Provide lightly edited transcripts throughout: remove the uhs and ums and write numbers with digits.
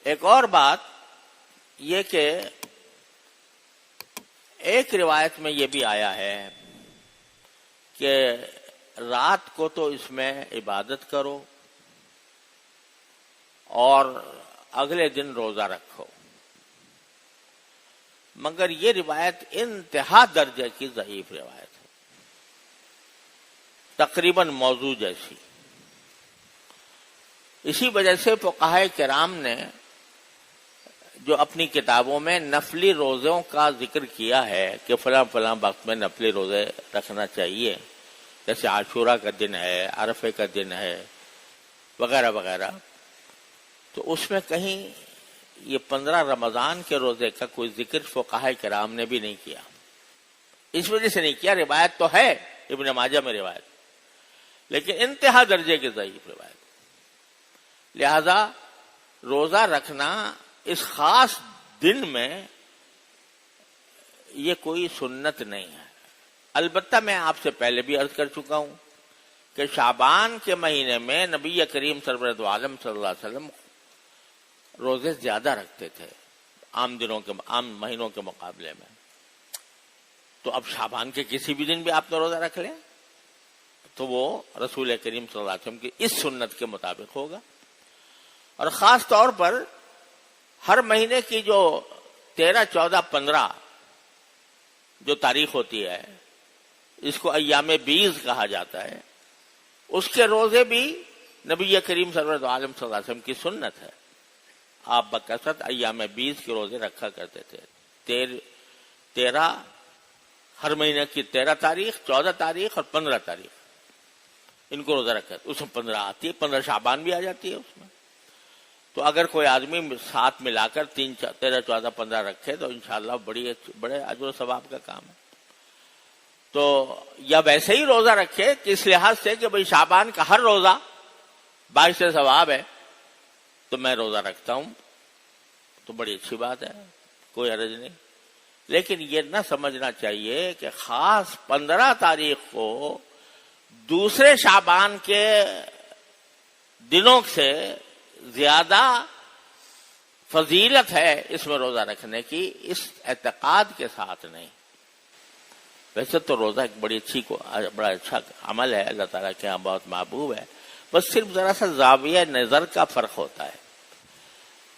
ایک اور بات یہ کہ ایک روایت میں یہ بھی آیا ہے کہ رات کو تو اس میں عبادت کرو اور اگلے دن روزہ رکھو، مگر یہ روایت انتہا درجے کی ضعیف روایت ہے، تقریباً موضوع جیسی۔ اسی وجہ سے فقہائے کرام نے جو اپنی کتابوں میں نفلی روزوں کا ذکر کیا ہے کہ فلاں فلاں وقت میں نفلی روزے رکھنا چاہیے، جیسے عاشورہ کا دن ہے، عرفے کا دن ہے، وغیرہ وغیرہ، تو اس میں کہیں یہ 15 رمضان کے روزے کا کوئی ذکر فقہائے کرام نے بھی نہیں کیا۔ اس وجہ سے نہیں کیا، روایت تو ہے ابن ماجہ میں روایت، لیکن انتہا درجے کی ضعیف روایت، لہذا روزہ رکھنا اس خاص دن میں یہ کوئی سنت نہیں ہے۔ البتہ میں آپ سے پہلے بھی عرض کر چکا ہوں کہ شعبان کے مہینے میں نبی کریم سرورت عالم صلی اللہ علیہ وسلم روزے زیادہ رکھتے تھے عام مہینوں کے مقابلے میں، تو اب شعبان کے کسی بھی دن بھی آپ نے روزہ رکھ لیں تو وہ رسول کریم صلی اللہ علیہ وسلم کی اس سنت کے مطابق ہوگا۔ اور خاص طور پر ہر مہینے کی جو 13، 14، 15 جو تاریخ ہوتی ہے، اس کو ایام بیض کہا جاتا ہے، اس کے روزے بھی نبی کریم سرورت عالم صلی اللہ علیہ وسلم کی سنت ہے۔ آپ بکثرت ایام بیض کے روزے رکھا کرتے تھے، 13 ہر مہینے کی 13 تاریخ، 14 تاریخ اور 15 تاریخ، ان کو روزہ رکھا، اس میں 15 آتی ہے، 15 شعبان بھی آ جاتی ہے اس میں۔ تو اگر کوئی آدمی ساتھ ملا کر 13، 14، 15 رکھے تو انشاءاللہ بڑے اجر و ثواب کا کام ہے۔ تو یا ویسے ہی روزہ رکھے کہ اس لحاظ سے کہ بھئی شعبان کا ہر روزہ باعث ثواب ہے تو میں روزہ رکھتا ہوں، تو بڑی اچھی بات ہے، کوئی حرج نہیں۔ لیکن یہ نہ سمجھنا چاہیے کہ خاص 15 تاریخ کو دوسرے شعبان کے دنوں سے زیادہ فضیلت ہے اس میں روزہ رکھنے کی، اس اعتقاد کے ساتھ نہیں۔ ویسے تو روزہ ایک بڑا اچھا عمل ہے، اللہ تعالیٰ کے یہاں بہت محبوب ہے، بس صرف ذرا سا زاویہ نظر کا فرق ہوتا ہے۔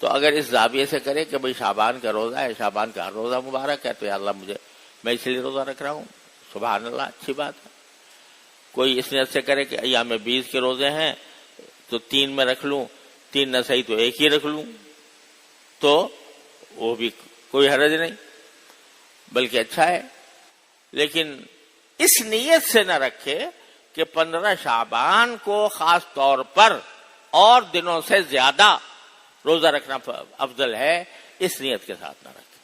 تو اگر اس زاویے سے کرے کہ بھئی شعبان کا روزہ ہے، شعبان کا ہر روزہ مبارک ہے، تو یا اللہ میں اس لیے روزہ رکھ رہا ہوں، سبحان اللہ، اچھی بات ہے۔ کوئی اس نیت سے کرے کہ ایام بیض کے روزے ہیں تو 3 میں رکھ لوں، 3 نہ صحیح تو 1 ہی رکھ لوں، تو وہ بھی کوئی حرج نہیں، بلکہ اچھا ہے۔ لیکن اس نیت سے نہ رکھے کہ 15 شعبان کو خاص طور پر اور دنوں سے زیادہ روزہ رکھنا افضل ہے، اس نیت کے ساتھ نہ رکھے۔